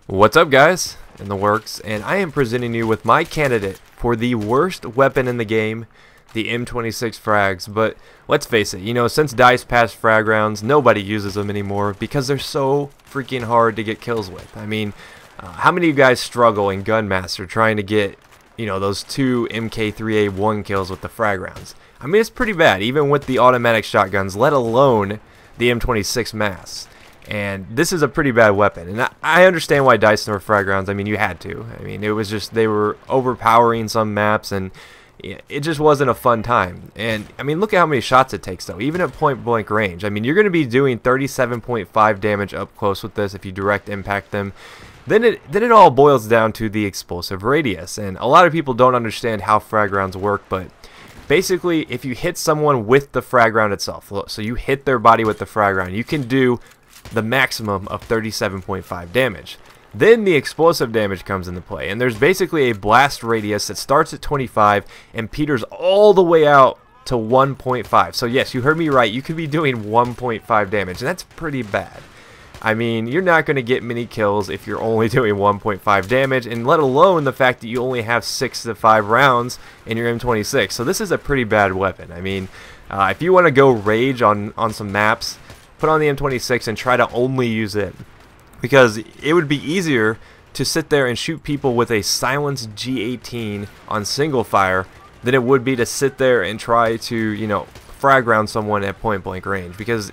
What's up, guys? In the works, and I am presenting you with my candidate for the worst weapon in the game, the M26 frags. But let's face it, since DICE passed frag rounds, nobody uses them anymore because they're so freaking hard to get kills with. I mean, how many of you guys struggle in Gunmaster trying to get, those 2 MK3A1 kills with the frag rounds? I mean, it's pretty bad, even with the automatic shotguns, let alone the M26 mass. And this is a pretty bad weapon, and I understand why DICE nerfed frag rounds. I mean, you had to. I mean, it was just they were overpowering some maps, and it just wasn't a fun time. And I mean, look at how many shots it takes, though, even at point blank range. I mean, you're going to be doing 37.5 damage up close with this if you direct impact them. Then it all boils down to the explosive radius, and a lot of people don't understand how frag rounds work, but basically, if you hit someone with the frag round itself, so you hit their body with the frag round, you can do the maximum of 37.5 damage. Then the explosive damage comes into play, and there's basically a blast radius that starts at 25 and peters all the way out to 1.5. So yes, you heard me right, you could be doing 1.5 damage, and that's pretty bad. I mean, you're not going to get many kills if you're only doing 1.5 damage, and let alone the fact that you only have 6 to 5 rounds in your M26. So this is a pretty bad weapon. I mean, if you want to go rage on some maps, put on the M26 and try to only use it, because it would be easier to sit there and shoot people with a silenced G18 on single fire than it would be to sit there and try to, frag round someone at point blank range, because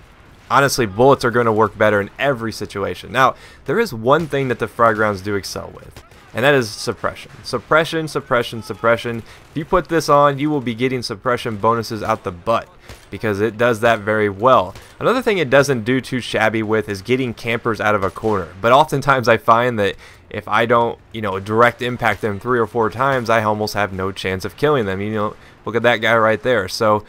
honestly, bullets are going to work better in every situation. Now, there is one thing that the frag rounds do excel with, and that is suppression. Suppression, suppression, suppression. If you put this on, you will be getting suppression bonuses out the butt, because it does that very well. Another thing it doesn't do too shabby with is getting campers out of a corner. But oftentimes I find that if I don't, direct impact them 3 or 4 times, I almost have no chance of killing them. Look at that guy right there. So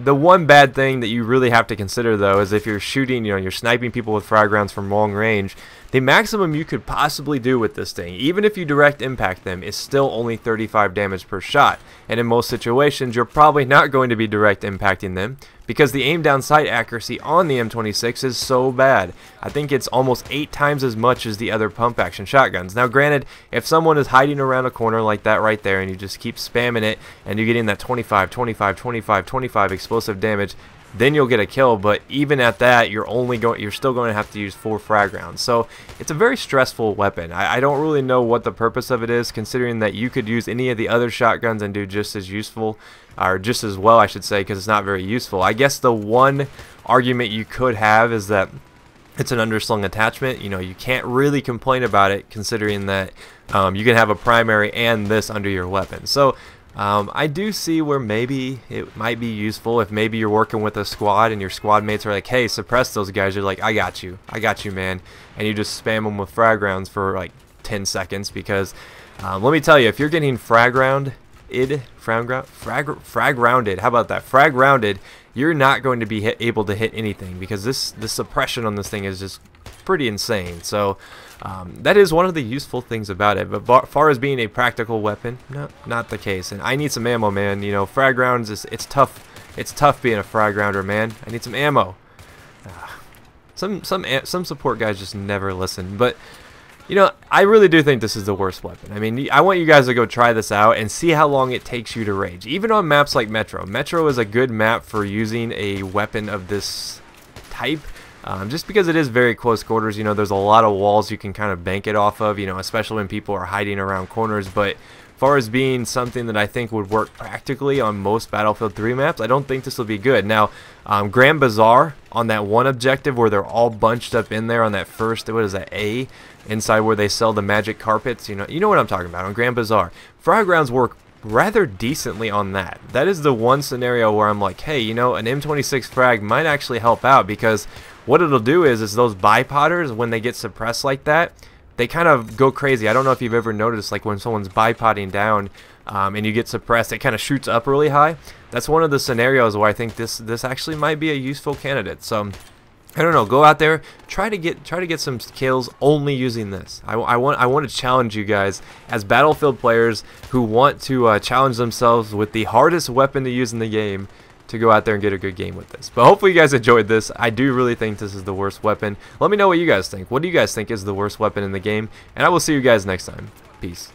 the one bad thing that you really have to consider, though, is if you're shooting, you're sniping people with frag rounds from long range, the maximum you could possibly do with this thing, even if you direct impact them, is still only 35 damage per shot. And in most situations, you're probably not going to be direct impacting them, because the aim down sight accuracy on the M26 is so bad. I think it's almost 8 times as much as the other pump action shotguns. Now granted, if someone is hiding around a corner like that right there and you just keep spamming it and you're getting that 25, 25, 25, 25 explosive damage, then you'll get a kill. But even at that, you're still going to have to use 4 frag rounds. So it's a very stressful weapon. I don't really know what the purpose of it is, considering that you could use any of the other shotguns and do just as useful, or just as well, I should say, because it's not very useful. I guess the one argument you could have is that it's an underslung attachment. You can't really complain about it, considering that you can have a primary and this under your weapon. So I do see where maybe it might be useful if maybe you're working with a squad and your squad mates are like, hey, suppress those guys. You're like, I got you, man. And you just spam them with frag rounds for like 10 seconds, because let me tell you, if you're getting frag rounded, how about that? Frag rounded, you're not going to be able to hit anything, because the suppression on this thing is just pretty insane. So that is one of the useful things about it, but as far as being a practical weapon, no, not the case. And I need some ammo, man. Frag rounds it's tough being a frag rounder, man. I need some ammo. Some support guys just never listen. But I really do think this is the worst weapon. I mean, I want you guys to go try this out and see how long it takes you to rage. Even on maps like Metro. Metro is a good map for using a weapon of this type. Just because it is very close quarters, there's a lot of walls you can kind of bank it off of, especially when people are hiding around corners. But as far as being something that I think would work practically on most Battlefield 3 maps, I don't think this will be good. Now, Grand Bazaar, on that one objective where they're all bunched up in there on that first, what is that, A, inside where they sell the magic carpets, you know what I'm talking about, on Grand Bazaar. Frag rounds work rather decently on that. That is the one scenario where I'm like, hey, an M26 frag might actually help out, because what it'll do is those bipodders, when they get suppressed like that, they kind of go crazy. I don't know if you've ever noticed, like when someone's bipodding down and you get suppressed, it kind of shoots up really high. That's one of the scenarios where I think this actually might be a useful candidate. So I don't know, go out there, try to get some kills only using this. I want to challenge you guys as Battlefield players who want to challenge themselves with the hardest weapon to use in the game, to go out there and get a good game with this. But hopefully you guys enjoyed this. I do really think this is the worst weapon. Let me know what you guys think. What do you guys think is the worst weapon in the game? And I will see you guys next time. Peace.